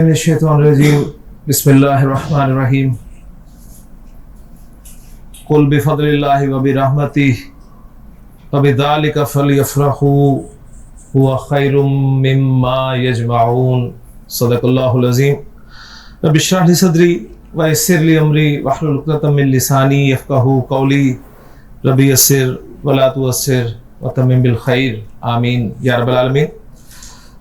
Bismillahirrahmanirrahim. Bismillahirrahmanirrahim. Qul bifadlillahi wa birahmatihi wa bidhalika falyafrahu huwa khairum mimma yajma'un. Sadaqallahul azim. Rabbi shrah li sadri wa yassir li amri wahlul 'uqdatam min lisani yafqahu qawli. Rabbi yassir wa la tu'assir wa tammim bil khair. Amin ya rabbal alamin.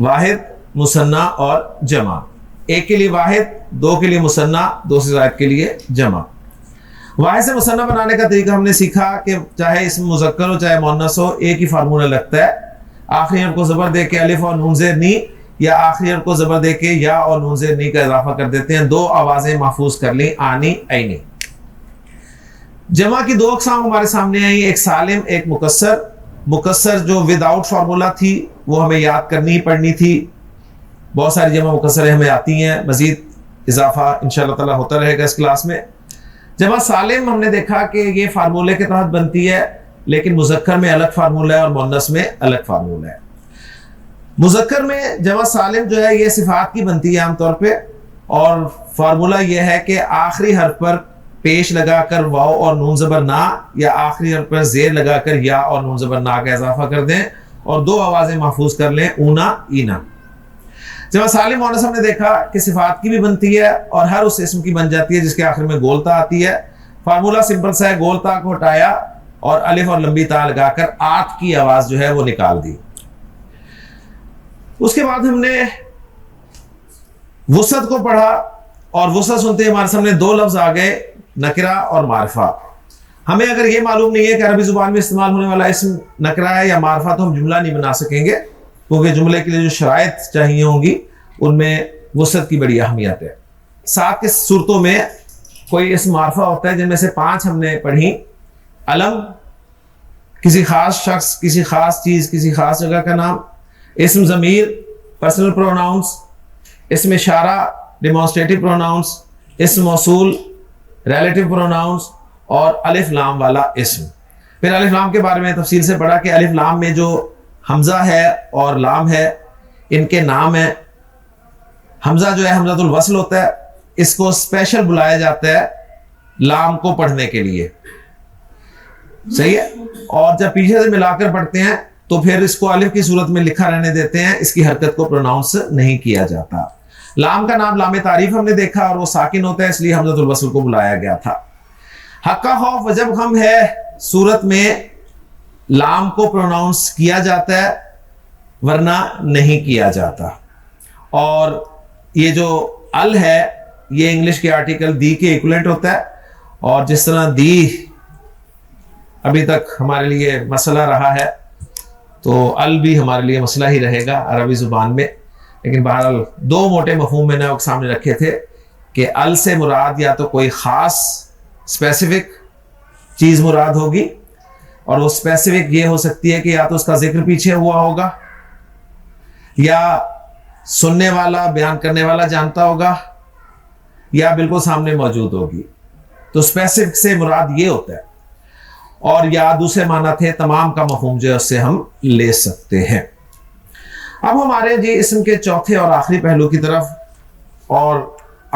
واحد, مثنا اور جمع. ایک کے لیے واحد, دو کے لیے مثنا, دو سے زائد کے لیے جمع. واحد سے مثنا بنانے کا طریقہ ہم نے سیکھا کہ چاہے اسم مذکر ہو چاہے مؤنث ہو, ایک ہی فارمولہ لگتا ہے. آخری حرف کو زبر دے کے الف اور نون زیر نی, یا آخری حرف کو زبر دے کے یا اور نون زیر نی کا اضافہ کر دیتے ہیں. دو آوازیں محفوظ کر لیں, آنی عینی. جمع کی دو اقسام ہمارے سامنے آئی, ایک سالم ایک مکسر. مکسر جو ود آؤٹ فارمولہ تھی وہ ہمیں یاد کرنی ہی پڑنی تھی. بہت ساری جمع مکسریں ہمیں آتی ہیں, مزید اضافہ انشاءاللہ تعالی ہوتا رہے گا اس کلاس میں. جمع سالم ہم نے دیکھا کہ یہ فارمولے کے تحت بنتی ہے, لیکن مذکر میں الگ فارمولہ ہے اور مؤنث میں الگ فارمولہ ہے. مذکر میں جمع سالم جو ہے یہ صفات کی بنتی ہے عام طور پہ, اور فارمولہ یہ ہے کہ آخری حرف پر پیش لگا کر واو اور نون زبر نا, یا آخری حرف پر زیر لگا کر یا اور نون زبر نا کا اضافہ کر دیں اور دو آوازیں محفوظ کر لیں, اونا اینا. جمع سالم مؤنث ہم نے دیکھا کہ صفات کی بھی بنتی ہے اور ہر اس اسم کی بن جاتی ہے جس کے آخر میں گول تا آتی ہے. فارمولہ سمپل سا ہے, گول تا کو ہٹایا اور الف اور لمبی تا لگا کر آت کی آواز جو ہے وہ نکال دی. اس کے بعد ہم نے وسعت کو پڑھا, اور وسعت سنتے ہمارے سامنے دو لفظ آ گئے, نکرہ اور معرفہ. ہمیں اگر یہ معلوم نہیں ہے کہ عربی زبان میں استعمال ہونے والا اسم نکرہ ہے یا معرفہ, تو ہم جملہ نہیں بنا سکیں گے, کیونکہ جملے کے لیے جو شرائط چاہیے ہوں گی ان میں وسعت کی بڑی اہمیت ہے. 7 صورتوں میں کوئی اسم معرفہ ہوتا ہے, جن میں سے 5 ہم نے پڑھی. علم, کسی خاص شخص, کسی خاص چیز, کسی خاص جگہ کا نام. اسم ضمیر, پرسنل پروناؤنس. اسم اشارہ, ڈیمانسٹریٹو پروناؤنس. اسم موصول, ریلیٹو پروناؤنس. اور الف لام والا اسم. پھر الف لام کے بارے میں تفصیل سے پڑھا کہ الف لام میں جو حمزہ ہے اور لام ہے ان کے نام ہیں. حمزہ جو ہے حمزۃ الوصل ہوتا ہے, اس کو اسپیشل بلایا جاتا ہے لام کو پڑھنے کے لیے, صحیح ہے. اور جب پیچھے سے ملا کر پڑھتے ہیں تو پھر اس کو الف کی صورت میں لکھا رہنے دیتے ہیں, اس کی حرکت کو پروناؤنس نہیں کیا جاتا. لام کا نام لام تعریف ہم نے دیکھا, اور وہ ساکن ہوتا ہے اس لیے حمزۃ الوصل کو بلایا گیا تھا. حق کا خوف وجب ہم ہے صورت میں لام کو پروناؤنس کیا جاتا ہے, ورنہ نہیں کیا جاتا. اور یہ جو ال ہے یہ انگلش کے آرٹیکل دی کے ایکولنٹ ہوتا ہے, اور جس طرح دی ابھی تک ہمارے لیے مسئلہ رہا ہے تو ال بھی ہمارے لیے مسئلہ ہی رہے گا عربی زبان میں. لیکن بہرحال دو موٹے مفہوم میں نے آپ سامنے رکھے تھے کہ ال سے مراد یا تو کوئی خاص اسپیسیفک چیز مراد ہوگی, اور وہ اسپیسیفک یہ ہو سکتی ہے کہ یا تو اس کا ذکر پیچھے ہوا ہوگا, یا سننے والا بیان کرنے والا جانتا ہوگا, یا بالکل سامنے موجود ہوگی. تو اسپیسیفک سے مراد یہ ہوتا ہے, اور یا دوسرے معنی تھے تمام کا مفہوم جو ہے اس سے ہم لے سکتے ہیں. اب ہمارے جی اسم کے چوتھے اور آخری پہلو کی طرف, اور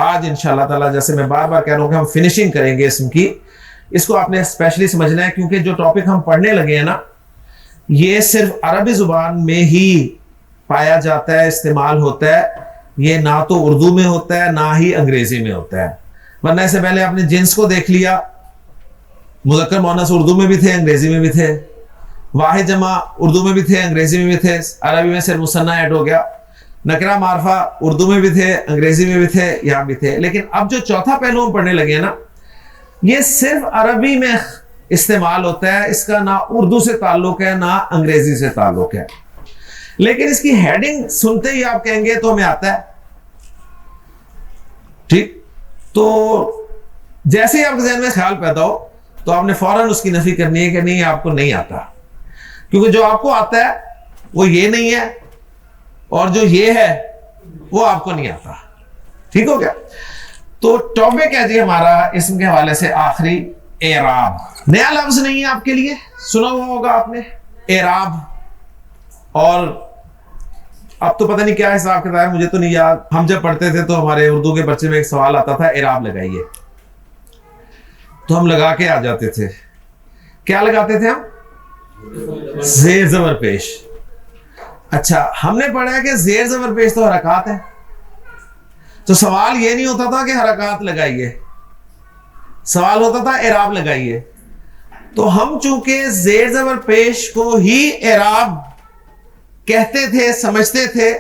آج انشاءاللہ تعالی جیسے میں بار بار کہہ رہا ہوں کہ ہم فنیشنگ کریں گے اسم کی. اس کو آپ نے اسپیشلی سمجھنا ہے کیونکہ جو ٹاپک ہم پڑھنے لگے ہیں نا یہ صرف عربی زبان میں ہی پایا جاتا ہے, استعمال ہوتا ہے. یہ نہ تو اردو میں ہوتا ہے نہ ہی انگریزی میں ہوتا ہے, ورنہ اس سے پہلے آپ نے جنس کو دیکھ لیا, مذکر مؤنث اردو میں بھی تھے انگریزی میں بھی تھے, واحد جمع اردو میں بھی تھے انگریزی میں بھی تھے, عربی میں صرف مثنیٰ ایڈ ہو گیا. نکرہ معرفہ اردو میں بھی تھے انگریزی میں بھی تھے یہاں بھی تھے. لیکن اب جو چوتھا پہلو ہم پڑھنے لگے ہیں نا یہ صرف عربی میں استعمال ہوتا ہے, اس کا نہ اردو سے تعلق ہے نہ انگریزی سے تعلق ہے. لیکن اس کی ہیڈنگ سنتے ہی آپ کہیں گے تو ہمیں آتا ہے, ٹھیک. تو جیسے ہی آپ کے ذہن میں خیال پیدا ہو تو آپ نے فوراً اس کی نفی کرنی ہے کہ نہیں آپ کو نہیں آتا, کیونکہ جو آپ کو آتا ہے وہ یہ نہیں ہے اور جو یہ ہے وہ آپ کو نہیں آتا. ٹھیک ہو گیا. تو ٹاپک ہے جی ہمارا اسم کے حوالے سے آخری اعراب. نیا لفظ نہیں ہے آپ کے لیے, سنا ہوا ہوگا آپ نے اعراب, اور اب تو پتہ نہیں کیا حساب کتاب ہے, مجھے تو نہیں یاد. ہم جب پڑھتے تھے تو ہمارے اردو کے پرچے میں ایک سوال آتا تھا اعراب لگائیے, تو ہم لگا کے آ جاتے تھے. کیا لگاتے تھے ہم؟ زیر زبر پیش. اچھا ہم نے پڑھا ہے کہ زیر زبر پیش تو حرکات ہے, تو سوال یہ نہیں ہوتا تھا کہ حرکات لگائیے, سوال ہوتا تھا اعراب لگائیے. تو ہم چونکہ زیر زبر پیش کو ہی اعراب کہتے تھے, سمجھتے تھے,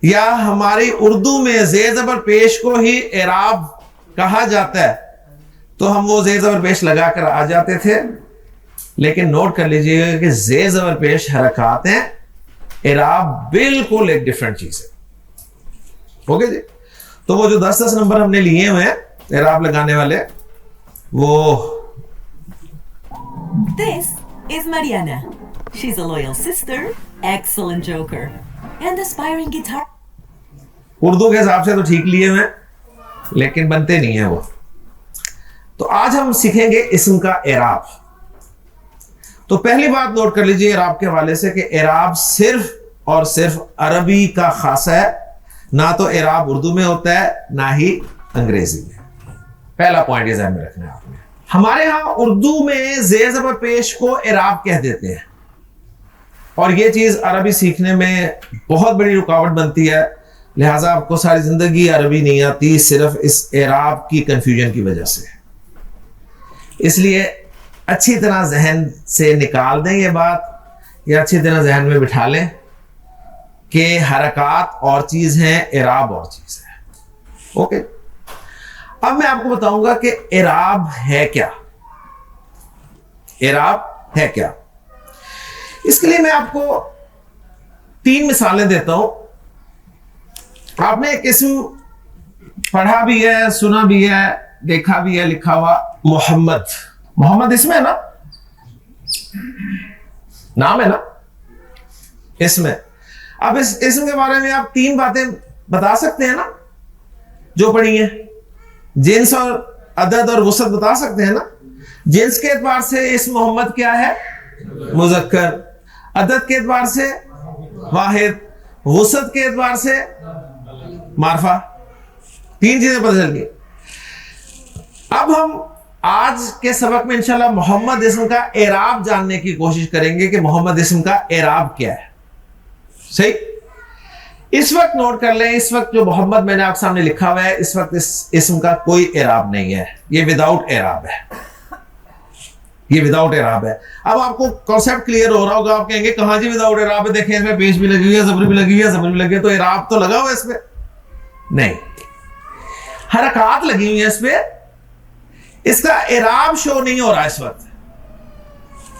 یا ہماری اردو میں زیر زبر پیش کو ہی اعراب کہا جاتا ہے تو ہم وہ زیر زبر پیش لگا کر آ جاتے تھے، لیکن نوٹ کر لیجئے گا کہ زیر زبر پیش حرکات ہیں، اعراب بالکل ایک ڈیفرنٹ چیز ہے. اوکے جی. تو وہ جو 10 نمبر ہم نے لیے ہوئے ہیں اعراب لگانے والے، وہ This is Mariana. She's a loyal sister, excellent joker, and aspiring guitar. Urdu کے حساب سے تو ٹھیک لیے ہوئے ہیں لیکن بنتے نہیں ہیں وہ. تو آج ہم سیکھیں گے اسم کا اعراب. تو پہلی بات نوٹ کر لیجئے اعراب کے حوالے سے کہ اعراب صرف اور صرف عربی کا خاصہ ہے، نہ تو اعراب اردو میں ہوتا ہے نہ ہی انگریزی میں. پہلا پوائنٹ یہ ذہن میں رکھنا ہے آپ نے. ہمارے ہاں اردو میں زیر زبر پیش کو اعراب کہہ دیتے ہیں، اور یہ چیز عربی سیکھنے میں بہت بڑی رکاوٹ بنتی ہے. لہٰذا آپ کو ساری زندگی عربی نہیں آتی صرف اس اعراب کی کنفیوژن کی وجہ سے. اس لیے اچھی طرح ذہن سے نکال دیں یہ بات، یا اچھی طرح ذہن میں بٹھا لیں کہ حرکات اور چیز ہیں، اعراب اور چیز ہے. اوکے. اب میں آپ کو بتاؤں گا کہ اعراب ہے کیا. اعراب ہے کیا؟ اس کے لیے میں آپ کو 3 مثالیں دیتا ہوں. آپ نے ایک اسم پڑھا بھی ہے، سنا بھی ہے، دیکھا بھی ہے لکھا ہوا محمد. محمد اسم ہے نا، نام ہے نا، اسم ہے. اب اس اسم کے بارے میں آپ 3 باتیں بتا سکتے ہیں نا جو پڑھی ہیں. جنس اور عدد اور وسعت بتا سکتے ہیں نا. جنس کے اعتبار سے اسم محمد کیا ہے؟ مذکر. عدد کے اعتبار سے واحد. وسعت کے اعتبار سے معرفہ. 3 چیزیں پتہ چل گئی. اب ہم آج کے سبق میں انشاءاللہ محمد اسم کا اعراب جاننے کی کوشش کریں گے کہ محمد اسم کا اعراب کیا ہے. صحیح. اس وقت نوٹ کر لیں، اس وقت جو محمد میں نے آپ سامنے لکھا ہوا ہے، اس وقت اس اسم کا کوئی اعراب نہیں ہے. یہ وداؤٹ اعراب ہے. یہ وداؤٹ اعراب ہے. اب آپ کو کانسیپٹ کلیئر ہو رہا ہوگا. آپ کہیں گے کہاں جی وداؤٹ اعراب ہے؟ دیکھیں اس میں پیش بھی لگی ہوئی ہے، زبر بھی لگی ہوئی ہے، زبر بھی لگی ہے، تو اعراب تو لگا ہوا ہے اس پہ؟ نہیں. حرکات لگی ہوئی ہیں اس پہ. اس کا اعراب شو نہیں ہو رہا اس وقت.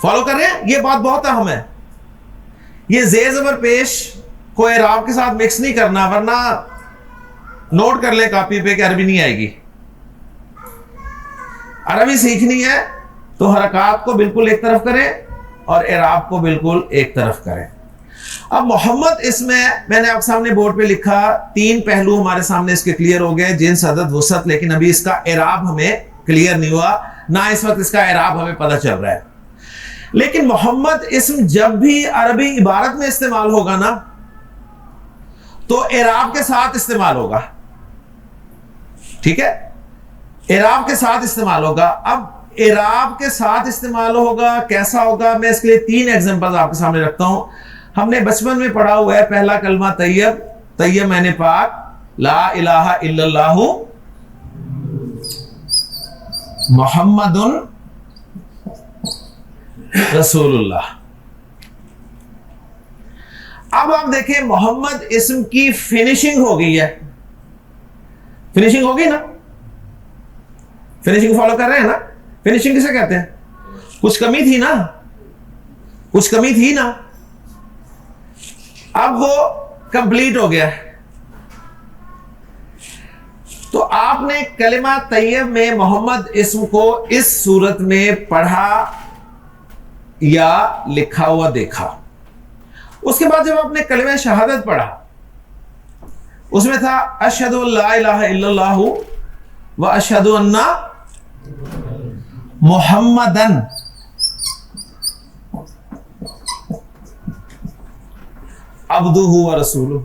فالو کر رہے ہیں؟ یہ بات بہت اہم ہے. یہ زیر زبر پیش کو اعراب کے ساتھ مکس نہیں کرنا، ورنہ نوٹ کر لیں کاپی پہ کہ عربی نہیں آئے گی. عربی سیکھنی ہے تو حرکات کو بالکل ایک طرف کریں اور اعراب کو بالکل ایک طرف کریں. اب محمد اس میں نے آپ سامنے بورڈ پہ لکھا، 3 پہلو ہمارے سامنے اس کے کلیئر ہو گئے، جنس، عدد، وسعت. لیکن ابھی اس کا اعراب ہمیں کلیئر نہیں ہوا، نہ اس وقت اس کا اعراب ہمیں پتہ چل رہا ہے. لیکن محمد اسم جب بھی عربی عبارت میں استعمال ہوگا نا تو اعراب کے ساتھ استعمال ہوگا. ٹھیک ہے؟ اعراب کے ساتھ استعمال ہوگا. اب اعراب کے ساتھ استعمال ہوگا کیسا ہوگا؟ میں اس کے لیے 3 ایگزامپل آپ کے سامنے رکھتا ہوں. ہم نے بچپن میں پڑھا ہوا ہے پہلا کلمہ طیب، طیب میں نے پاک، لا الہ الا اللہ محمد رسول اللہ. اب آپ دیکھیں محمد اسم کی فنیشنگ ہو گئی ہے. فنیشنگ ہوگی نا؟ فنیشنگ فالو کر رہے ہیں نا؟ فنیشنگ کسے کہتے ہیں؟ کچھ کمی تھی نا، کچھ کمی تھی نا، اب وہ کمپلیٹ ہو گیا. تو آپ نے کلمہ طیب میں محمد اسم کو اس صورت میں پڑھا یا لکھا ہوا دیکھا. اس کے بعد جب آپ نے کلمہ شہادت پڑھا، اس میں تھا اشہد ان لا الہ الا اللہ و اشہد ان محمدن. عبدہ و رسولہ.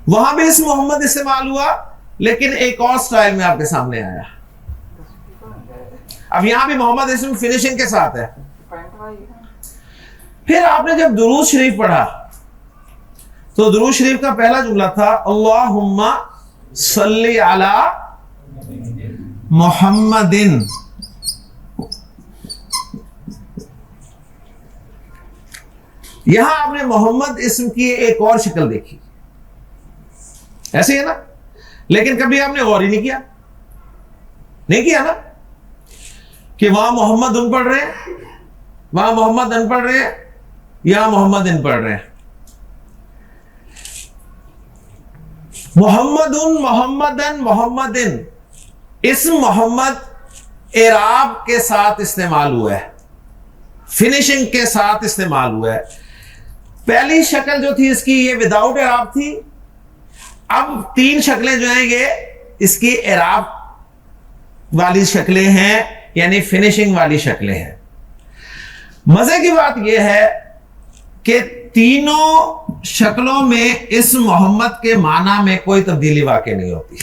وہاں بھی اس محمد استعمال ہوا لیکن ایک اور سٹائل میں آپ کے سامنے آیا. اب یہاں بھی محمد اسم فنیشنگ کے ساتھ ہے. پھر آپ نے جب درود شریف پڑھا تو درود شریف کا پہلا جملہ تھا اللہم صلی علی محمد. یہاں آپ نے محمد اسم کی ایک اور شکل دیکھی. ایسے ہے نا. لیکن کبھی آپ نے غور ہی نہیں کیا نا کہ وہاں محمد ان پڑھ رہے ہیں, وہاں محمد ان پڑھ رہے ہیں, یہاں محمد ان پڑھ رہے ہیں. محمد ان, محمدن, محمدن, اسم محمد اعراب کے ساتھ استعمال ہوا ہے, فنیشنگ کے ساتھ استعمال ہوا ہے. پہلی شکل جو تھی اس کی یہ وداؤٹ اعراب تھی. اب 3 شکلیں جو ہیں یہ اس کی اعراب والی شکلیں ہیں, یعنی فنیشنگ والی شکلیں ہیں. مزے کی بات یہ ہے کہ تینوں شکلوں میں اس محمد کے معنی میں کوئی تبدیلی واقع نہیں ہوتی.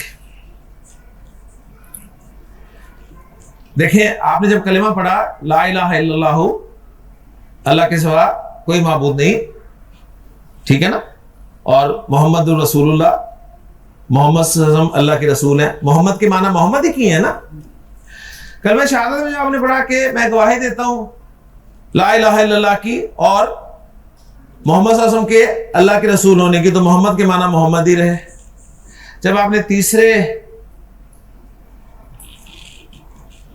دیکھیں آپ نے جب کلمہ پڑھا لا الہ الا اللہ, اللہ کے سوا کوئی معبود نہیں, ٹھیک ہے نا, اور محمد الرسول اللہ, محمد صلی اللہ علیہ وسلم اللہ کے رسول ہیں. محمد کے معنی محمد ہی کی ہے نا. کلمہ شہادت میں جو آپ نے پڑھا کہ میں گواہی دیتا ہوں لا الہ الا اللہ کی اور محمد صلی اللہ علیہ وسلم کے اللہ کے رسول ہونے کی, تو محمد کے معنی محمد ہی رہے. جب آپ نے تیسرے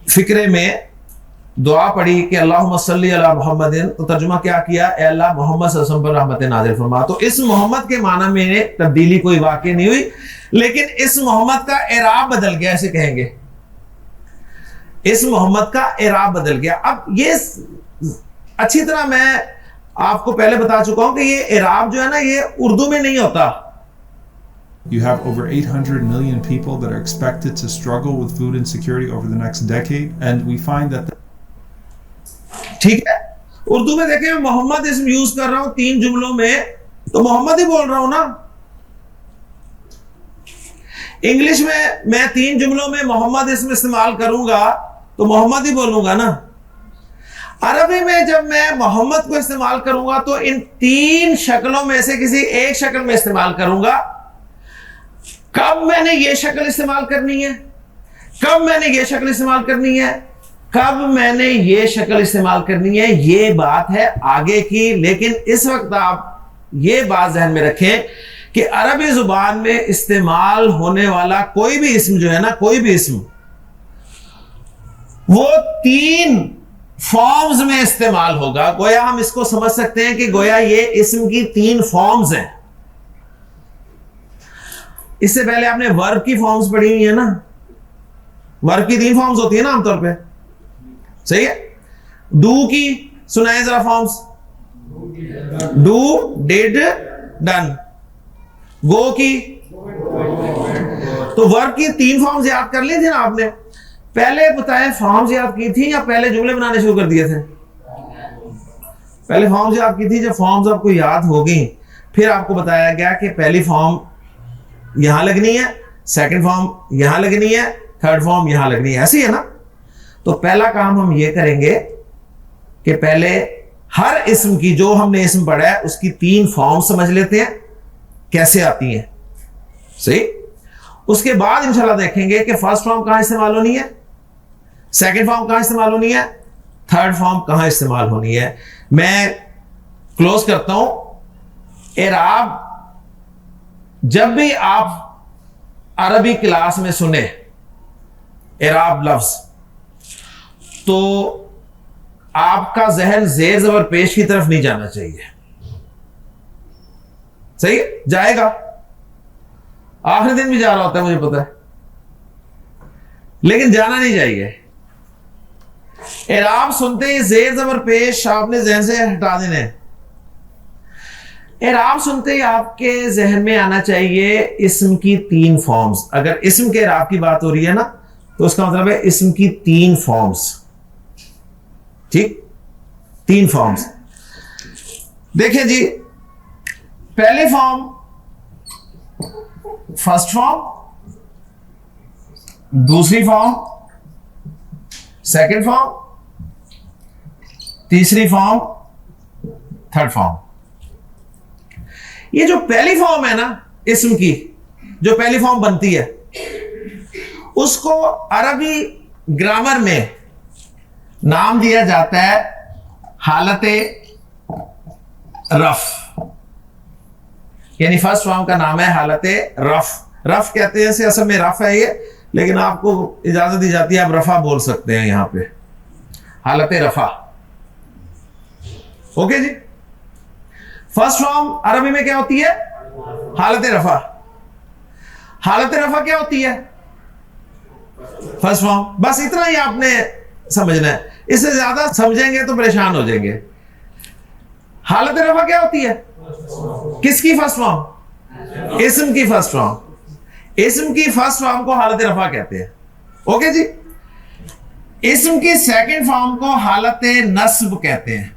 فقرے میں دعا پڑھی کہ اللہم صلی علی محمد, تو ترجمہ کیا کیا, اے اللہ محمد صلی اللہ علیہ وسلم پر رحمت نازل فرما. تو اس محمد کے معنی میں تبدیلی کوئی واقع نہیں ہوئی, لیکن اس محمد کا اعراب بدل گیا, ایسے کہیں گے اس محمد کا اعراب بدل گیا. اب یہ اچھی طرح میں آپ کو پہلے بتا چکا ہوں کہ یہ اعراب جو ہے نا یہ اردو میں نہیں ہوتا. You have over 800 million people that are expected to struggle with food insecurity over the next decade, and we find that ٹھیک ہے, اردو میں دیکھیں محمد اسم یوز کر رہا ہوں 3 جملوں میں, تو محمد ہی بول رہا ہوں نا. انگلش میں 3 جملوں میں محمد اسم استعمال کروں گا تو محمد ہی بولوں گا نا. عربی میں جب میں محمد کو استعمال کروں گا تو ان 3 شکلوں میں سے کسی ایک شکل میں استعمال کروں گا. کب میں نے یہ شکل استعمال کرنی ہے, کب میں نے یہ شکل استعمال کرنی ہے, کب میں نے یہ شکل استعمال کرنی ہے, یہ بات ہے آگے کی. لیکن اس وقت آپ یہ بات ذہن میں رکھیں کہ عربی زبان میں استعمال ہونے والا کوئی بھی اسم جو ہے نا, کوئی بھی اسم, وہ 3 فارمز میں استعمال ہوگا. گویا ہم اس کو سمجھ سکتے ہیں کہ گویا یہ اسم کی 3 فارمز ہیں. اس سے پہلے آپ نے ورب کی فارمز پڑھی ہوئی ہیں نا, ورب کی 3 فارمز ہوتی ہیں نا عام طور پہ, صحیح ہے. ڈو کی سنائیں ذرا فارمز, ڈو, ڈیڈ, ڈن. گو کی, تو ورب کی 3 فارمز یاد کر لی تھی نا آپ نے. پہلے بتائیں فارمز یاد کی تھی یا پہلے جملے بنانے شروع کر دیے تھے؟ پہلے فارمز یاد کی تھی. جب فارمز آپ کو یاد ہو گئی پھر آپ کو بتایا گیا کہ پہلی فارم یہاں لگنی ہے, سیکنڈ فارم یہاں لگنی ہے, تھرڈ فارم یہاں لگنی ہے, ایسی ہے نا. تو پہلا کام ہم یہ کریں گے کہ پہلے ہر اسم کی, جو ہم نے اسم پڑھا ہے اس کی 3 فارم سمجھ لیتے ہیں کیسے آتی ہیں, صحیح. اس کے بعد انشاءاللہ دیکھیں گے کہ فرسٹ فارم کہاں استعمال ہونی ہے, سیکنڈ فارم کہاں استعمال ہونی ہے, تھرڈ فارم کہاں استعمال ہونی ہے. میں کلوز کرتا ہوں. اعراب جب بھی آپ عربی کلاس میں سنیں اعراب لفظ, تو آپ کا ذہن زیر زبر پیش کی طرف نہیں جانا چاہیے. صحیح جائے گا, آخری دن بھی جا رہا ہوتا ہے مجھے پتا ہے, لیکن جانا نہیں چاہیے. اعراب سنتے ہی زیر زبر پیش آپ نے ذہن سے ہٹا دینے. اعراب سنتے ہی آپ کے ذہن میں آنا چاہیے اسم کی 3 فارمز. اگر اسم کے اعراب کی بات ہو رہی ہے نا تو اس کا مطلب ہے اسم کی 3 فارمز, ٹھیک, 3 فارمز. دیکھیں جی, پہلی فارم فرسٹ فارم, دوسری فارم سیکنڈ فارم, تیسری فارم تھرڈ فارم. یہ جو پہلی فارم ہے نا اسم کی, جو پہلی فارم بنتی ہے, اس کو عربی گرامر میں نام دیا جاتا ہے حالت رفع. یعنی فرسٹ فارم کا نام ہے حالت رف. رف کہتے ہیں اسے, اصل میں رف ہے یہ, لیکن آپ کو اجازت دی جاتی ہے آپ رفع بول سکتے ہیں یہاں پہ, حالت رفع. اوکے جی. فرسٹ فارم عربی میں کیا ہوتی ہے؟ حالت رفع. حالت رفع کیا ہوتی ہے؟ First form. بس اتنا ہی آپ نے سمجھنا ہے, اس سے زیادہ سمجھیں گے تو پریشان ہو جائیں گے. حالت رفع کیا ہوتی ہے؟ کس کی فرسٹ فارم؟ اسم کی فرسٹ فارم. اسم کی فرسٹ فارم کو حالت رفع کہتے ہیں. اوکے جی. اسم کی سیکنڈ فارم کو حالت نصب کہتے ہیں.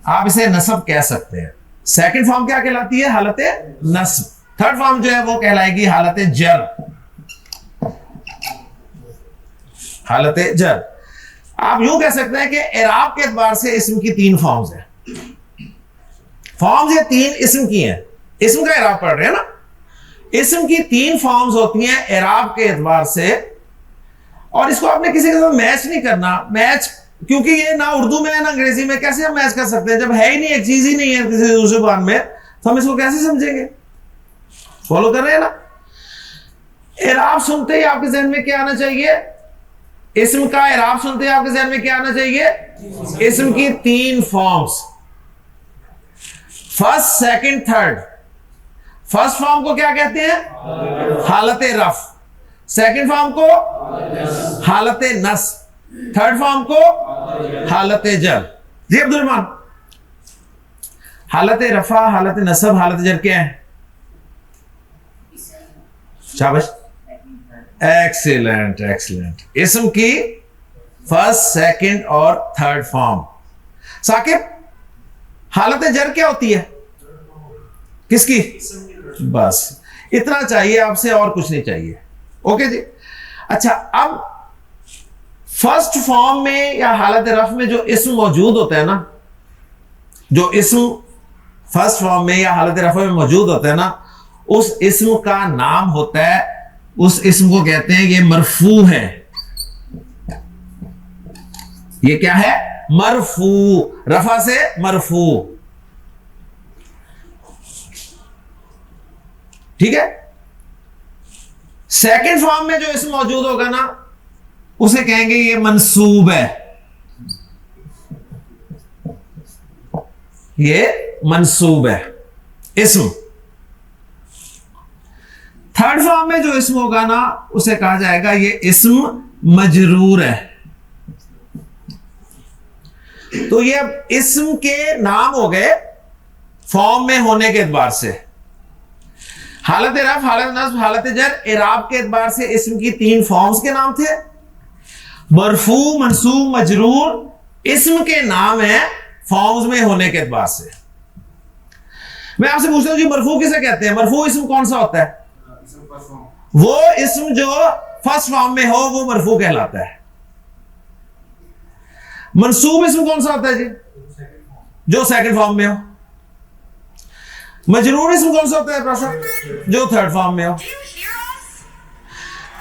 آپ اسے نصب کہہ سکتے ہیں. سیکنڈ فارم کیا کہلاتی ہے؟ حالت نصب. تھرڈ فارم جو ہے وہ کہلائے گی حالت جر. حالت جر. آپ یوں کہہ سکتے ہیں کہ اعراب کے اعتبار سے اسم کی تین فارمز ہیں. فارمز یہ تین اسم کی ہیں. اسم کا اعراب پڑھ رہے ہیں نا. اسم کی تین فارمز ہوتی ہیں اعراب کے اعتبار سے, اور اس کو آپ نے کسی کے ساتھ میچ نہیں کرنا. میچ کیونکہ یہ نہ اردو میں ہے نہ انگریزی میں, کیسے ہم میچ کر سکتے ہیں جب ہے ہی نہیں, ایک چیز ہی نہیں ہے کسی دوسری زبان میں, تو ہم اس کو کیسے سمجھیں گے؟ فالو کر رہے ہیں نا. اعراب سنتے ہی آپ کے ذہن میں کیا آنا چاہیے؟ اسم کا اعراب سنتے ہی آپ کے ذہن میں کیا آنا چاہیے؟ اسم کی تین forms, first second third. First form کو کیا کہتے ہیں؟ حالت رف. سیکنڈ فارم کو حالت نصب. تھرڈ فارم کو حالت جر. جی عبد الرحمان, حالت رفع, حالت نصب, حالت جر کیا ہے؟ شاباش, ایکسیلنٹ ایکسیلنٹ. اسم کی فرسٹ سیکنڈ اور تھرڈ فارم. ثاقب, حالت جر کیا ہوتی ہے؟ کس کی؟ بس اتنا چاہیے آپ سے, اور کچھ نہیں چاہیے. اوکے جی. اچھا, اب فرسٹ فارم میں یا حالت رف میں جو اسم موجود ہوتا ہے نا, جو اسم فرسٹ فارم میں یا حالت رفع میں موجود ہوتا ہے نا, اس اسم کا نام ہوتا ہے, اس اسم کو کہتے ہیں یہ مرفوع ہے. یہ کیا ہے؟ مرفوع. رفع سے مرفوع. ٹھیک ہے. سیکنڈ فارم میں جو اسم موجود ہوگا نا, اسے کہیں گے یہ منصوب ہے. یہ منصوب ہے اسم. تھرڈ فارم میں جو اسم ہوگا نا, اسے کہا جائے گا یہ اسم مجرور ہے. تو یہ اب اسم کے نام ہو گئے فارم میں ہونے کے اعتبار سے. حالت رفع, حالت نصب, حالت جر. اعراب کے اعتبار سے اسم کی تین فارمز کے نام تھے, مرفوع, منصوب, مجرور. اسم کے نام ہیں فارمز میں ہونے کے اعتبار سے. میں آپ سے پوچھتا ہوں جی, مرفوع کسے کہتے ہیں؟ مرفوع اسم کون سا ہوتا ہے؟ وہ اسم جو فرسٹ فارم میں ہو وہ مرفوع کہلاتا ہے. منصوب اسم کون سا ہوتا ہے جی؟ جو سیکنڈ فارم میں ہو. مجرور اسم کون سا ہوتا ہے پراسد؟ جو تھرڈ فارم میں ہو.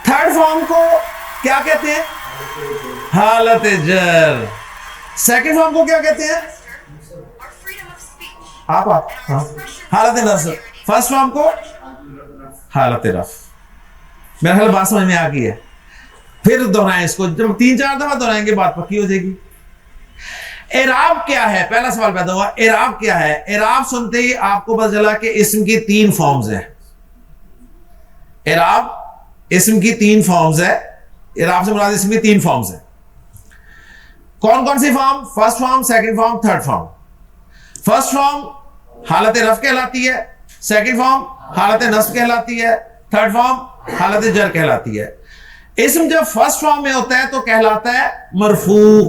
تھرڈ فارم کو کیا کہتے ہیں؟ حالت جر. سیکنڈ فارم کو کیا کہتے ہیں؟ آپ حالت نصب. فرسٹ فارم کو حالت رفع. میرا خیال بات سمجھ میں آ گئی ہے. پھر دہرائیں اس کو, جب 3-4 دفعہ دہرائیں گے بات پکی ہو جائے گی. اعراب کیا ہے؟ پہلا سوال پیدا ہوا, اعراب کیا ہے؟ اعراب سنتے ہی آپ کو پتہ چلا کہ اسم کی تین فارمز ہیں. اعراب اسم کی تین فارمز ہے. اعراب سے مراد اسم کی تین فارمز ہیں. کون کون سی form? First form, second form, third form. First form حالت رفع کہلاتی ہے, سیکنڈ فارم حالت نصب کہلاتی ہے, تھرڈ فارم حالت جر کہلاتی ہے. اسم جب فرسٹ فارم میں ہوتا ہے تو کہلاتا ہے مرفوع,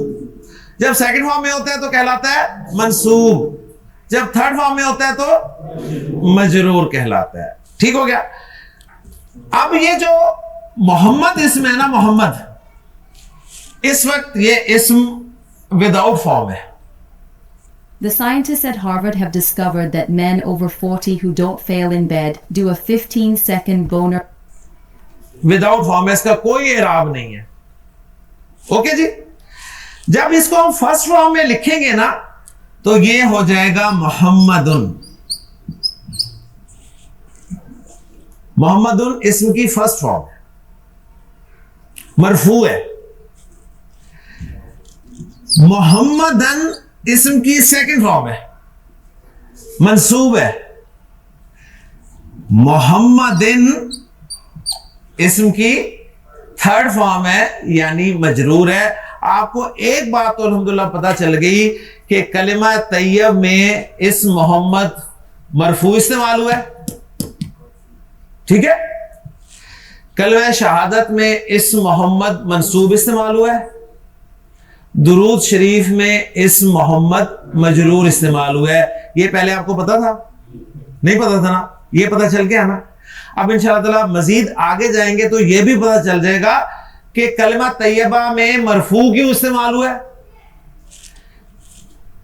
جب سیکنڈ فارم میں ہوتا ہے تو کہلاتا ہے منصوب, جب تھرڈ فارم میں ہوتا ہے تو مجرور کہلاتا ہے. ٹھیک ہو گیا. اب یہ جو محمد اسم ہے نا, محمد, اس وقت یہ اسم وداؤٹ فارم ہے. The scientists at Harvard have discovered that men over 40 who don't fail in bed do a 15-second boner. Without form ہے, اس کا کوئی اعراب نہیں ہے. اوکے جی. جب اس کو ہم فرسٹ فارم میں لکھیں گے نا تو یہ ہو جائے گا محمدن. محمد اسم کی فرسٹ فارم ہے، مرفوع ہے. محمدن اسم کی سیکنڈ فارم ہے، منصوب ہے. محمدن اسم کی تھرڈ فارم ہے یعنی مجرور ہے. آپ کو ایک بات تو الحمدللہ پتہ چل گئی کہ کلمہ طیب میں اسم محمد مرفوع استعمال ہوا ہے، ٹھیک ہے. کلمہ شہادت میں اسم محمد منصوب استعمال ہوا ہے. درود شریف میں اسم محمد مجرور استعمال ہوا ہے. یہ پہلے آپ کو پتا تھا؟ نہیں پتا تھا نا، یہ پتا چل گیا نا. اب انشاءاللہ تعالی مزید آگے جائیں گے تو یہ بھی پتا چل جائے گا کہ کلمہ طیبہ میں مرفوع کیوں استعمال ہوا ہے،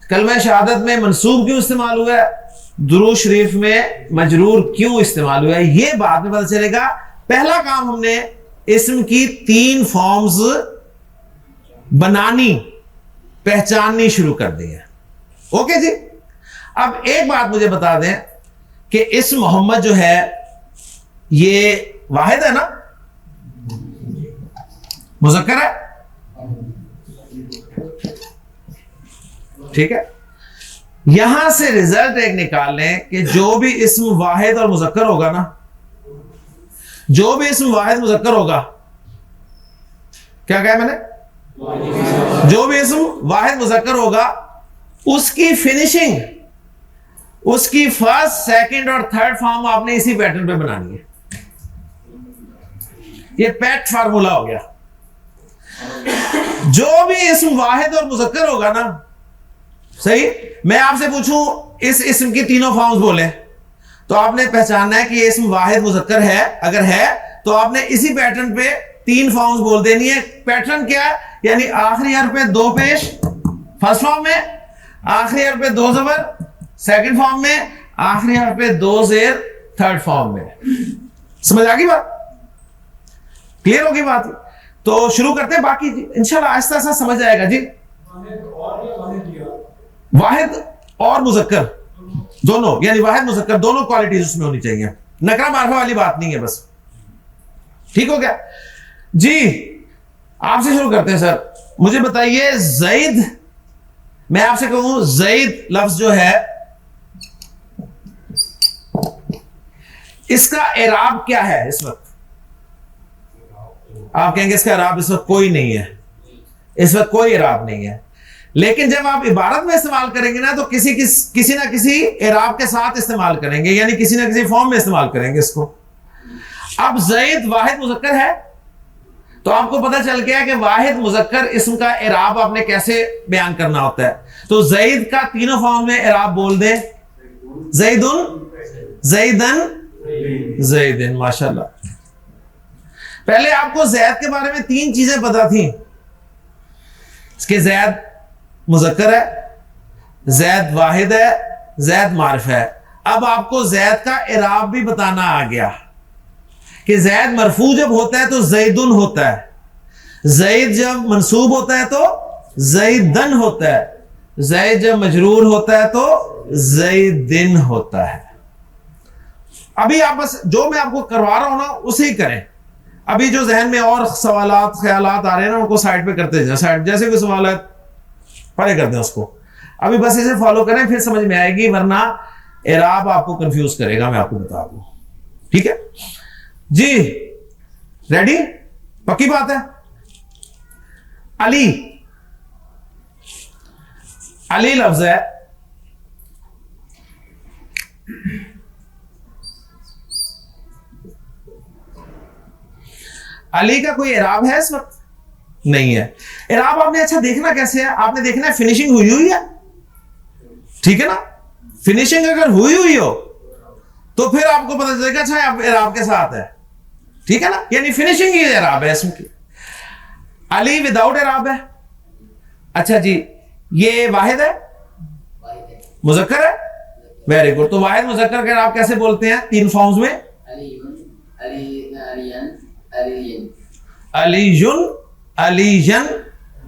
کلمہ شہادت میں منصوب کیوں استعمال ہوا ہے، درود شریف میں مجرور کیوں استعمال ہوا ہے. یہ بعد میں پتا چلے گا. پہلا کام ہم نے اسم کی 3 فارمز بنانی، پہچاننی شروع کر دی ہے. اوکے جی. اب ایک بات مجھے بتا دیں کہ اسم محمد جو ہے یہ واحد ہے نا، مذکر ہے، ٹھیک ہے. یہاں سے ریزلٹ ایک نکال لیں کہ جو بھی اسم واحد اور مذکر ہوگا نا، جو بھی اسم واحد مذکر ہوگا، کیا کہا میں نے؟ جو بھی اسم واحد مذکر ہوگا اس کی فنیشنگ، اس کی فرسٹ، سیکنڈ اور تھرڈ فارم آپ نے اسی پیٹرن پہ بنانی ہے. یہ پیٹ فارمولا ہو گیا. جو بھی اسم واحد اور مذکر ہوگا نا، صحیح، میں آپ سے پوچھوں اس اسم کی تینوں فارمز بولیں تو آپ نے پہچاننا ہے کہ یہ اسم واحد مذکر ہے. اگر ہے تو آپ نے اسی پیٹرن پہ 3 فارمز بول دینی ہے. پیٹرن کیا ہے؟ یعنی آخری حرف پہ 2 پیش فرسٹ فارم میں، آخری حرف پہ 2 زبر سیکنڈ فارم میں، آخری حرف پہ 2 زیر تھرڈ فارم میں. سمجھ آ گئی بات؟ کلیئر ہوگی بات؟ تو شروع کرتے ہیں. باقی انشاءاللہ آہستہ آہستہ سمجھ آئے گا جی. واحد اور مذکر دونوں، یعنی واحد مذکر دونوں کوالٹیز اس میں ہونی چاہیے. نکرہ معرفہ والی بات نہیں ہے بس. ٹھیک ہو گیا جی. آپ سے شروع کرتے ہیں. سر مجھے بتائیے زید، میں آپ سے کہوں زید لفظ جو ہے اس کا اعراب کیا ہے اس وقت؟ آپ کہیں گے اس کا اعراب اس وقت کوئی نہیں ہے، اس وقت کوئی اعراب نہیں ہے. لیکن جب آپ عبارت میں استعمال کریں گے نا تو کسی نہ کسی اعراب کے ساتھ استعمال کریں گے، یعنی کسی نہ کسی فارم میں استعمال کریں گے اس کو. اب زید واحد مذکر ہے تو آپ کو پتہ چل گیا کہ واحد مذکر اسم کا اعراب آپ نے کیسے بیان کرنا ہوتا ہے. تو زید کا تینوں فارم میں اعراب بول دیں. زیدن، زیدن، زیدن. ماشاءاللہ. پہلے آپ کو زید کے بارے میں 3 چیزیں پتا تھیں کہ زید مذکر ہے، زید واحد ہے، زید معرف ہے. اب آپ کو زید کا اعراب بھی بتانا آ گیا کہ زید مرفوع جب ہوتا ہے تو زیدن ہوتا ہے، زید جب منصوب ہوتا ہے تو زیدن ہوتا ہے، زید جب مجرور ہوتا ہے تو زیدن ہوتا ہے. ابھی آپ بس جو میں آپ کو کروا رہا ہوں نا اسے ہی کریں. ابھی جو ذہن میں اور سوالات خیالات آ رہے ہیں نا ان کو سائڈ پہ کرتے جائیں. سائڈ جیسے کوئی سوالات پڑھے کرتے ہیں اس کو. ابھی بس اسے فالو کریں پھر سمجھ میں آئے گی، ورنہ اعراب آپ کو کنفیوز کرے گا. میں آپ کو بتا دوں. ٹھیک ہے جی. ریڈی؟ پکی بات ہے. علی، علی لفظ ہے، علی کا کوئی اعراب ہے اس وقت؟ نہیں ہے. اعراب آپ نے اچھا دیکھنا کیسے ہے؟ آپ نے دیکھنا ہے فنیشنگ ہوئی ہے. ٹھیک ہے نا. فنیشنگ اگر ہوئی ہو تو پھر آپ کو پتہ چلے گا اچھا آپ اعراب کے ساتھ ہے. ٹھیک ہے نا. یعنی فنیشنگ ہی اعراب ہے اسم کی. علی وداؤٹ اعراب ہے. اچھا جی یہ واحد ہے، مذکر ہے. Very good. تو واحد مذکر کا اعراب کیسے بولتے ہیں 3 فارمز میں؟ علیٌ، علیجن،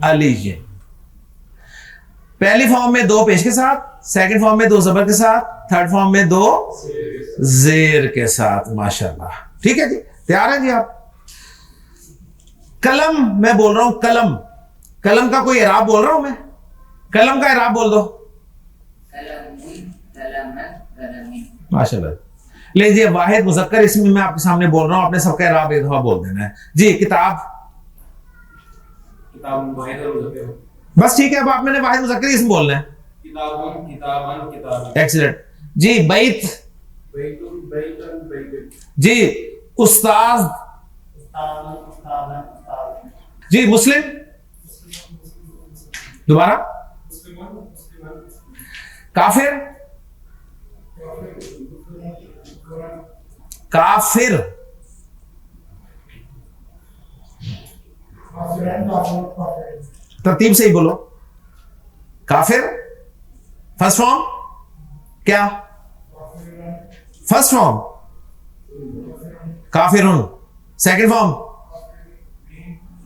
علیجن. پہلی فارم میں 2 پیش کے ساتھ، سیکنڈ فارم میں 2 زبر کے ساتھ، تھرڈ فارم میں 2 زیر کے ساتھ. ماشاءاللہ. ٹھیک ہے جی، تیار ہیں جی آپ؟ قلم میں بول رہا ہوں، قلم، قلم کا کوئی اعراب بول رہا ہوں میں، قلم کا اعراب بول دو. ماشاءاللہ. لیجیے واحد مذکر اسم میں آپ کے سامنے بول رہا ہوں، آپ نے سب کا اعراب ایک دفعہ بول دینا ہے جی. کتاب، بس ٹھیک ہے. اب آپ میں نے واحد مذکر اسم بولنا ہے. ایکسلنٹ جی. بیت، جی. استاذ، جی. مسلم، دوبارہ. کافر، کافر. ترتیب سے ہی بولو. کافر فرسٹ فارم کیا؟ فرسٹ فارم کافرون. سیکنڈ فارم،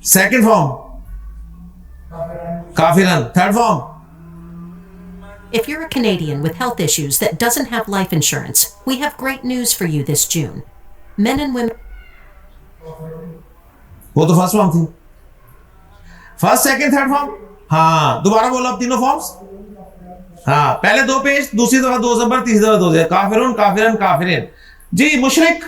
سیکنڈ فارم کافرن. Third form. If you're a Canadian with health issues that doesn't have life insurance, we have great news for you this June. Men and women. وہ تو first form تھی. First, second, third form. ہاں دوبارہ بولو اب تینوں forms. ہاں پہلے 2 پیش، دوسری دفعہ 2 زبر، تیسری دفعہ 2 زیر. کافرون، کافرن، کافرین. جی. مشرک،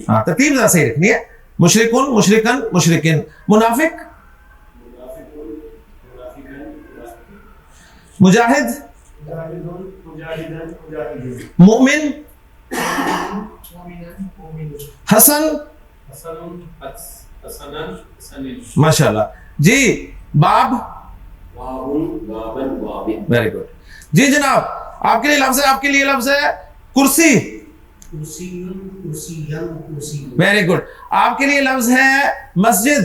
ہاں ترتیب ذرا صحیح رکھنی ہے. مشرکون، مشرکن، مشرکین. منافق، مجاہد، مومن، حسن. ماشاءاللہ جی. باب، ویری گڈ جی. جناب آپ کے لیے لفظ ہے، آپ کے لیے لفظ ہے کرسی. Very good. آپ کے لیے لفظ ہے مسجد.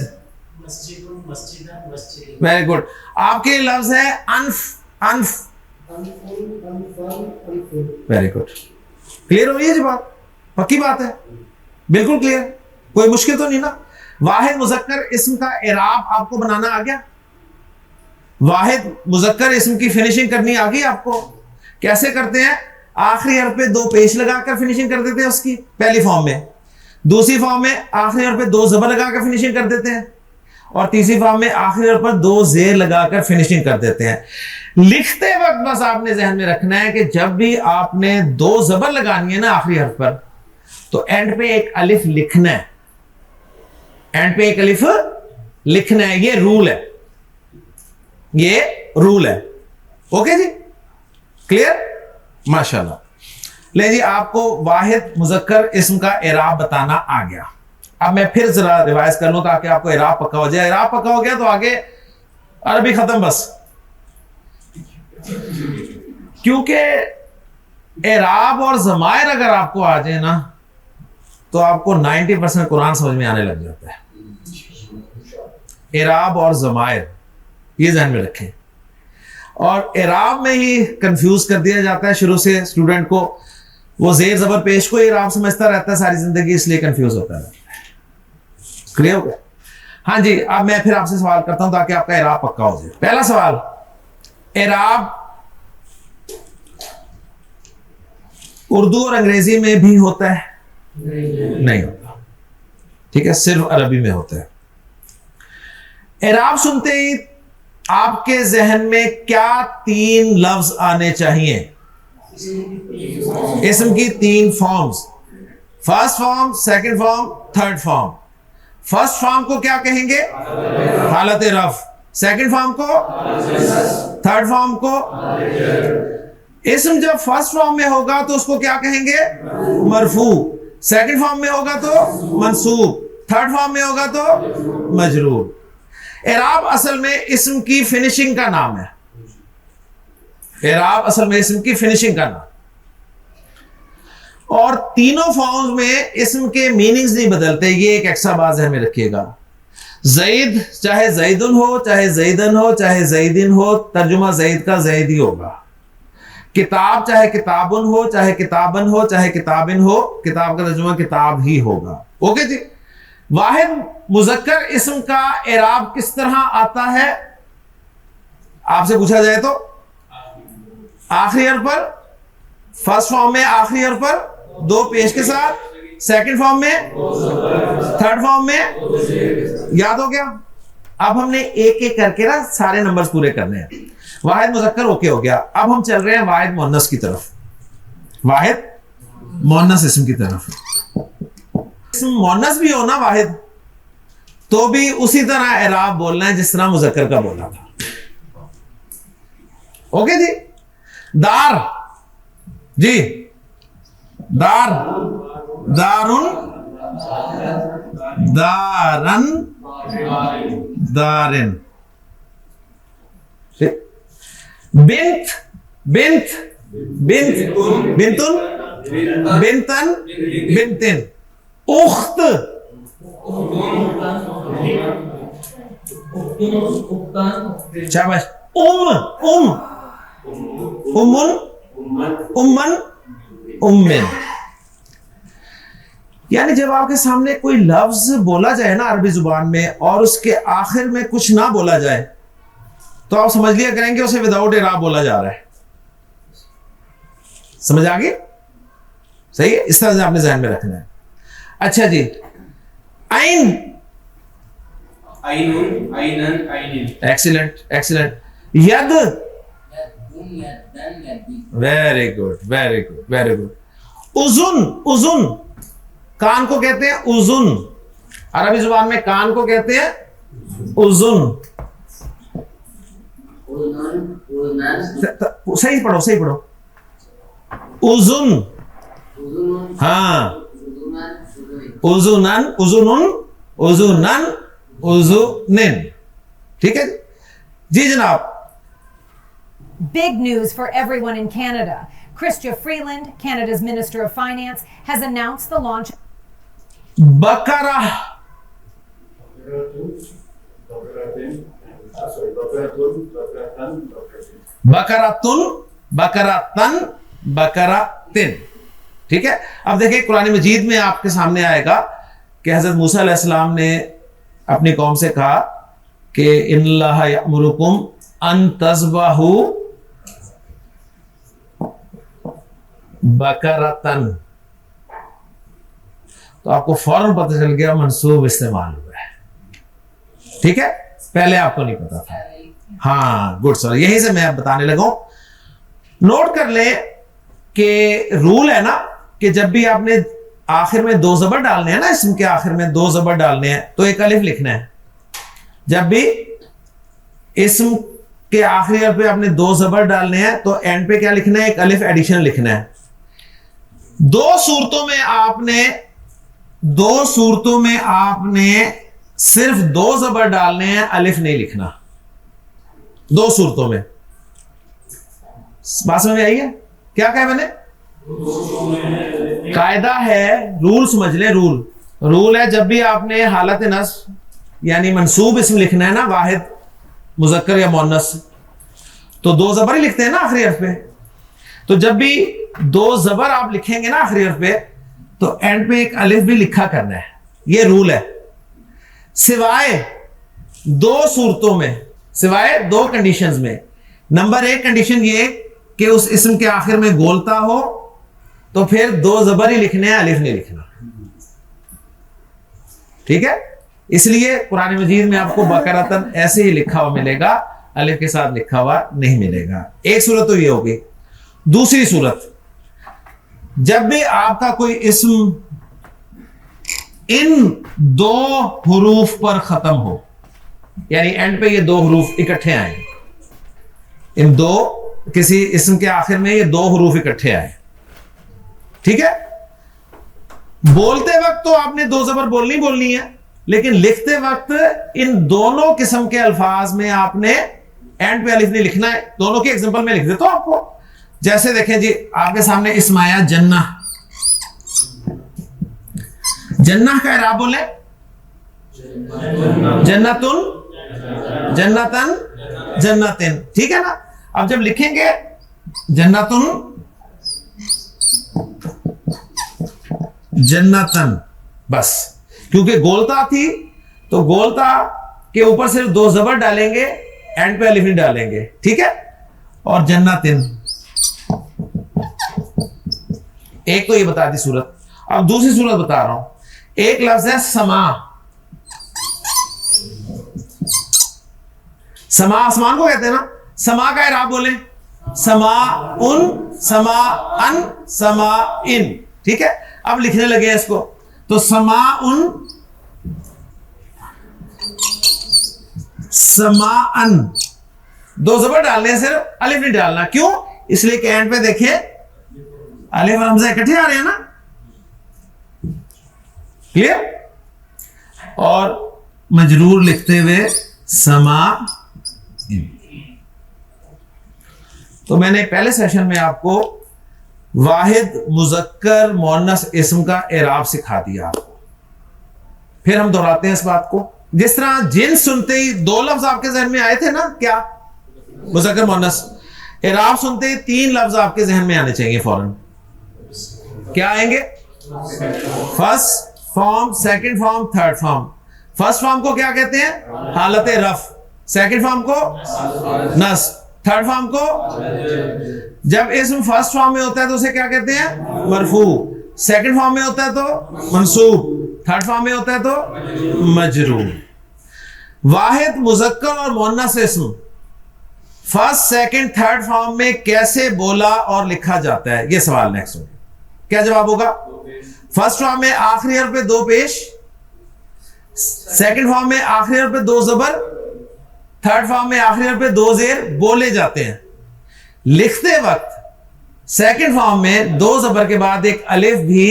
Very good. آپ کے لیے لفظ ہے انف. انف. Very good. کلیئر ہو رہی ہے جی بات؟ پکی بات ہے، بالکل کلیئر، کوئی مشکل تو نہیں نا. واحد مذکر اسم کا اعراب آپ کو بنانا آ گیا؟ واحد مذکر اسم کی فنیشنگ کرنی آ گئی آپ کو؟ کیسے کرتے ہیں؟ آخری حرف پہ 2 پیش لگا کر فنیشنگ کر دیتے ہیں اس کی پہلی فارم میں، دوسری فارم میں آخری حرف پہ 2 زبر لگا کر فنیشنگ کر دیتے ہیں، اور تیسری فارم میں آخری حرف پر 2 زیر لگا کر فنیشنگ کر دیتے ہیں. لکھتے وقت بس آپ نے ذہن میں رکھنا ہے کہ جب بھی آپ نے 2 زبر لگانی ہے نا آخری حرف پر، تو اینڈ پہ ایک الف لکھنا ہے. اینڈ پہ ایک الف لکھنا ہے. یہ رول ہے، یہ رول ہے. اوکے جی، کلیئر؟ ماشاءاللہ. لے جی آپ کو واحد مذکر اسم کا اعراب بتانا آ گیا. اب میں پھر ذرا ریوائز کر لوں تاکہ آپ کو اعراب پکا ہو جائے. اعراب پکا ہو گیا تو آگے عربی ختم بس. کیونکہ اعراب اور ضمائر اگر آپ کو آ جائے نا تو آپ کو 90% قرآن سمجھ میں آنے لگ جاتا ہے. اعراب اور ضمائر یہ ذہن میں رکھیں. اور اعراب میں ہی کنفیوز کر دیا جاتا ہے شروع سے اسٹوڈنٹ کو. وہ زیر زبر پیش کو اعراب سمجھتا رہتا ہے ساری زندگی، اس لیے کنفیوز ہوتا ہے. کلیئر ہو گیا؟ ہاں جی. اب میں پھر آپ سے سوال کرتا ہوں تاکہ آپ کا اعراب پکا ہو جائے. پہلا سوال، اعراب اردو اور انگریزی میں بھی ہوتا ہے؟ نہیں ہوتا. ٹھیک ہے، صرف عربی میں ہوتا ہے. اعراب سنتے ہی آپ کے ذہن میں کیا 3 لفظ آنے چاہیے؟ اسم کی 3 forms, first form, second form, third form. First form کو کیا کہیں گے؟ حالت رفع. سیکنڈ فارم کو، تھرڈ فارم کو. اسم جب فرسٹ فارم میں ہوگا تو اس کو کیا کہیں گے؟ مرفوع. سیکنڈ فارم میں ہوگا تو منصوب. تھرڈ فارم میں ہوگا تو مجرور. اعراب اصل میں اسم کی فنیشنگ کا نام ہے. اعراب اصل میں اسم کی فنیشنگ کا نام. اور تینوں فارمز میں اسم کے میننگز نہیں بدلتے. یہ ایک ایکسٹرا بات ذہن میں رکھیے گا. زید چاہے زیدن ہو، چاہے زیدن ہو، چاہے زیدن ہو، ترجمہ زید کا زید ہی ہوگا. کتاب چاہے کتابن ہو، چاہے کتابن ہو، چاہے کتابن ہو، کتاب کا ترجمہ کتاب ہی ہوگا. اوکے جی. واحد مذکر اسم کا اعراب کس طرح آتا ہے آپ سے پوچھا جائے تو آخری حرف پر، فرسٹ فارم میں آخری حرف پر دو پیش کے ساتھ، سیکنڈ فارم میں، تھرڈ فارم میں. یاد ہو گیا؟ اب ہم نے ایک ایک کر کے نا سارے نمبرز پورے کرنے ہیں. واحد مذکر اوکے ہو گیا. اب ہم چل رہے ہیں واحد مؤنث کی طرف. واحد مؤنث اسم کی طرف. اسم مؤنث بھی ہو نا واحد تو بھی اسی طرح اعراب بولنا ہے جس طرح مذکر کا بولا تھا. اوکے جی. دار، جی دار، دارن، دارن، دارن. بنت، بنت، بنت، بنتن، بنتن، بنتن. اخت، شاباش. امن، امن، امن. یعنی جب آپ کے سامنے کوئی لفظ بولا جائے نا عربی زبان میں اور اس کے آخر میں کچھ نہ بولا جائے تو آپ سمجھ لیا کریں گے اسے وداؤٹ اعراب بولا جا رہا ہے. سمجھ آ گئی؟ صحیح ہے. اس طرح سے آپ نے ذہن میں رکھنا ہے. اچھا جی. عین، ایکسیلنٹ ایکسیلنٹ. ید، very good very good very good. اذن، اذن کان کو کہتے ہیں اذن. عربی زبان میں کان کو کہتے ہیں اذن. صحیح پڑھو صحیح پڑھو. اذن، ہاں اذنن، اذنن، اذنن، اذنن. ٹھیک ہے جی جناب. Big news for everyone in Canada. Chrystia Freeland, Canada's Minister of Finance, has announced the launch. بقرہ، بقرۃن، بقرۃن، بقرۃن. ٹھیک ہے. اب دیکھیں قرآن مجید میں آپ کے سامنے آئے گا کہ حضرت موسیٰ علیہ السلام نے اپنی قوم سے کہا کہ ان اللہ یأمرکم ان تذبحوا بقرۃن. تو آپ کو فوراً پتہ چل گیا منصوب استعمال ہوا ہے. ٹھیک ہے. پہلے آپ کو نہیں پتا تھا. ہاں گڈ سر. یہیں سے میں بتانے لگا ہوں. نوٹ کر لیں کہ رول ہے نا کہ جب بھی آپ نے آخر میں دو زبر ڈالنے ہیں نا، اسم کے آخر میں دو زبر ڈالنے ہیں تو ایک الف لکھنا ہے. جب بھی اسم کے آخری حرف پہ آپ نے دو زبر ڈالنے ہیں تو اینڈ پہ کیا لکھنا ہے؟ ایک الف ایڈیشن لکھنا ہے. دو صورتوں میں آپ نے صرف دو زبر ڈالنے ہیں، الف نہیں لکھنا. دو صورتوں میں. بات سمجھ میں آئی ہے؟ کیا کہا میں نے؟ قاعدہ ہے، رول سمجھ لیں. رول ہے جب بھی آپ نے حالت نصب یعنی منصوب اسم لکھنا ہے نا، واحد مذکر یا مؤنث، تو دو زبر ہی لکھتے ہیں نا آخری حرف پہ. تو جب بھی دو زبر آپ لکھیں گے نا آخری حرف پہ تو اینڈ پہ ایک الف بھی لکھا کرنا ہے. یہ رول ہے. سوائے دو صورتوں میں، سوائے دو کنڈیشنز میں. نمبر ایک کنڈیشن یہ کہ اس اسم کے آخر میں گولتا ہو تو پھر دو زبر ہی لکھنے ہیں، الف نہیں لکھنا. ٹھیک ہے. اس لیے قرآن مجید میں آپ کو بقرۃن ایسے ہی لکھا ہوا ملے گا، الف کے ساتھ لکھا ہوا نہیں ملے گا. ایک صورت تو یہ ہوگی. دوسری صورت، جب بھی آپ کا کوئی اسم ان دو حروف پر ختم ہو، یعنی اینڈ پہ یہ دو حروف اکٹھے آئیں، ان دو کسی اسم کے آخر میں یہ دو حروف اکٹھے آئے. ٹھیک ہے. بولتے وقت تو آپ نے دو زبر بولنی ہے، لیکن لکھتے وقت ان دونوں قسم کے الفاظ میں آپ نے اینڈ پہ الف نہیں لکھنا ہے. دونوں کی ایگزامپل میں لکھ دیتا ہوں آپ کو. جیسے دیکھیں جی آپ کے سامنے اسم آیا جنہ. جنہ کا اعراب بولیں جنتن، جنتن، جنتن. ٹھیک ہے نا. اب جب لکھیں گے جنتن، جنتن، بس کیونکہ گولتا تھی تو گولتا کے اوپر صرف 2 زبر ڈالیں گے, اینڈ پہ الف نہیں ڈالیں گے, ٹھیک ہے. اور جنتن, ایک تو یہ بتا دی صورت. اب دوسری صورت بتا رہا ہوں. ایک لفظ ہے سما. سما آسمان کو کہتے ہیں نا. سما کا اعراب بولیں, سما ان, سما ان, سما ان, ٹھیک ہے. اب لکھنے لگے ہیں اس کو, تو سما ان, سما ان, 2 زبر ڈالنے ہیں, صرف الف نہیں ڈالنا. کیوں؟ اس لیے کہ اینڈ پہ دیکھیں الف اور حمزہ اکٹھے آ رہے ہیں نا. کلیئر؟ اور مجرور لکھتے ہوئے سما. تو میں نے پہلے سیشن میں آپ کو واحد مذکر مؤنث اسم کا اعراب سکھا دیا آپ کو. پھر ہم دہراتے ہیں اس بات کو. جس طرح جن سنتے ہی 2 لفظ آپ کے ذہن میں آئے تھے نا, کیا مذکر مؤنث. اعراب سنتے ہی 3 لفظ آپ کے ذہن میں آنے چاہیے فوراً. کیا آئیں گے؟ First form, second form, third form. First form کو کیا کہتے ہیں؟ حالت رفع. سیکنڈ فارم کو نصب. تھرڈ فارم کو, جب اسم فرسٹ فارم میں ہوتا ہے تو اسے کیا کہتے ہیں؟ مرفوع. سیکنڈ فارم میں ہوتا ہے تو منصوب. تھرڈ فارم میں ہوتا ہے تو مجرور. واحد مذکر اور مؤنث اسم فرسٹ, سیکنڈ, تھرڈ فارم میں کیسے بولا اور لکھا جاتا ہے؟ یہ سوال نیکسٹ ہوگا. کیا جواب ہوگا؟ فرسٹ فارم میں آخری حرف پہ 2 پیش, سیکنڈ فارم میں آخری حرف پہ 2 زبر, تھرڈ فارم میں آخری حرف پہ 2 زیر بولے جاتے ہیں. لکھتے وقت سیکنڈ فارم میں 2 زبر کے بعد ایک الف بھی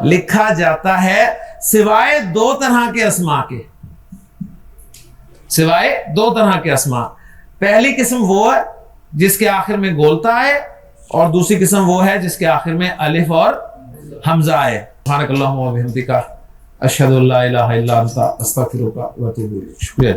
لکھا جاتا ہے, سوائے 2 طرح کے اسما کے. سوائے 2 طرح کے اسما. پہلی قسم وہ ہے جس کے آخر میں گولتا ہے, اور دوسری قسم وہ ہے جس کے آخر میں الف اور حمزہ ہے. سبحانک اللہم و بحمدک, اشہد ان لا الہ الا انت, استغفرک و اتوب الیک. شکریہ.